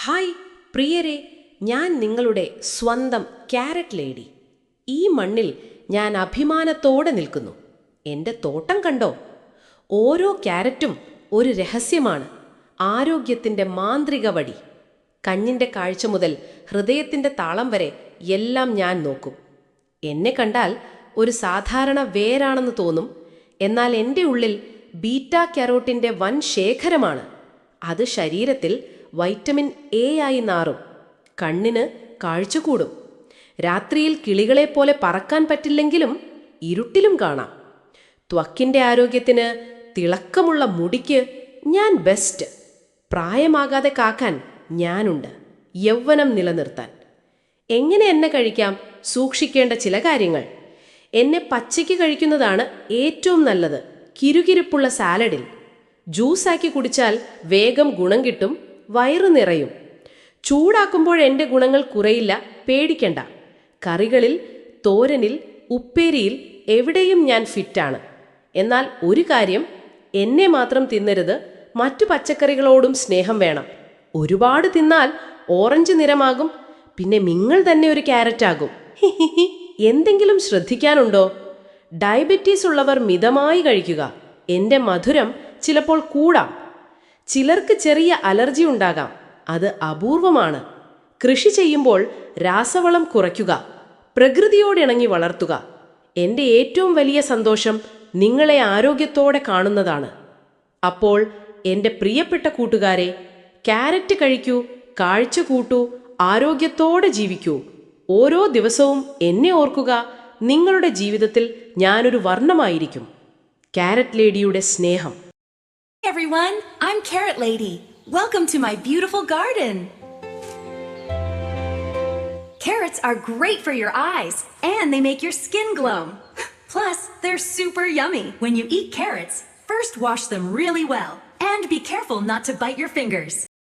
Hi പ്രിയരെ, ഞാൻ നിങ്ങളുടെ സ്വന്തം ക്യാരറ്റ് ലേഡി. ഈ മണ്ണിൽ ഞാൻ അഭിമാനത്തോടെ നിൽക്കുന്നു. എൻ്റെ തോട്ടം കണ്ടോ? ഓരോ ക്യാരറ്റും ഒരു രഹസ്യമാണ്. ആരോഗ്യത്തിൻ്റെ മാന്ത്രിക വടി. കഞ്ഞിൻ്റെ കാഴ്ച മുതൽ ഹൃദയത്തിൻ്റെ താളം വരെ എല്ലാം ഞാൻ നോക്കും. എന്നെ കണ്ടാൽ ഒരു സാധാരണ വേരാണെന്ന് തോന്നും. എന്നാൽ എൻ്റെ ഉള്ളിൽ ബീറ്റാ കരോട്ടിൻ്റെ വൻ ശേഖരമാണ്. അത് ശരീരത്തിൽ വൈറ്റമിൻ എ ആയി മാറും. കണ്ണിന് കാഴ്ച കൂടും. രാത്രിയിൽ കിളികളെപ്പോലെ പറക്കാൻ പറ്റില്ലെങ്കിലും ഇരുട്ടിലും കാണാം. ത്വക്കിൻ്റെ ആരോഗ്യത്തിന്, തിളക്കമുള്ള മുടിക്ക് ഞാൻ ബെസ്റ്റ്. പ്രായമാകാതെ കാക്കാൻ ഞാനുണ്ട്, യൗവനം നിലനിർത്താൻ. എങ്ങനെ എന്നെ കഴിക്കാം? സൂക്ഷിക്കേണ്ട ചില കാര്യങ്ങൾ. എന്നെ പച്ചയ്ക്ക് കഴിക്കുന്നതാണ് ഏറ്റവും നല്ലത്. കിരുകിരുപ്പുള്ള സാലഡിൽ ജ്യൂസാക്കി കുടിച്ചാൽ വേഗം ഗുണം കിട്ടും, വയറു നിറയും. ചൂടാക്കുമ്പോൾ എൻ്റെ ഗുണങ്ങൾ കുറയില്ല, പേടിക്കണ്ട. കറികളിൽ, തോരനിൽ, ഉപ്പേരിയിൽ എവിടെയും ഞാൻ ഫിറ്റാണ്. എന്നാൽ ഒരു കാര്യം, എന്നെ മാത്രം തിന്നരുത്, മറ്റു പച്ചക്കറികളോടും സ്നേഹം വേണം. ഒരുപാട് തിന്നാൽ ഓറഞ്ച് നിറമാകും, പിന്നെ നിങ്ങൾ തന്നെ ഒരു ക്യാരറ്റാകും. എന്തെങ്കിലും ശ്രദ്ധിക്കാനുണ്ടോ? ഡയബറ്റീസ് ഉള്ളവർ മിതമായി കഴിക്കുക. എൻ്റെ മധുരം ചിലപ്പോൾ കൂടാം. ചിലർക്ക് ചെറിയ അലർജി ഉണ്ടാകാം, അത് അപൂർവമാണ്. കൃഷി ചെയ്യുമ്പോൾ രാസവളം കുറയ്ക്കുക, പ്രകൃതിയോടിണങ്ങി വളർത്തുക. എൻ്റെ ഏറ്റവും വലിയ സന്തോഷം നിങ്ങളെ ആരോഗ്യത്തോടെ കാണുന്നതാണ്. അപ്പോൾ എൻ്റെ പ്രിയപ്പെട്ട കൂട്ടുകാരെ, ക്യാരറ്റ് കഴിക്കൂ, കാഴ്ച കൂട്ടൂ, ആരോഗ്യത്തോടെ ജീവിക്കൂ. ഓരോ ദിവസവും എന്നെ ഓർക്കുക. നിങ്ങളുടെ ജീവിതത്തിൽ ഞാനൊരു വർണ്ണമായിരിക്കും. ക്യാരറ്റ് ലേഡിയുടെ സ്നേഹം. Hey everyone, I'm Carrot Lady. Welcome to my beautiful garden. Carrots are great for your eyes and they make your skin glow. Plus, they're super yummy. When you eat carrots, first wash them really well and be careful not to bite your fingers.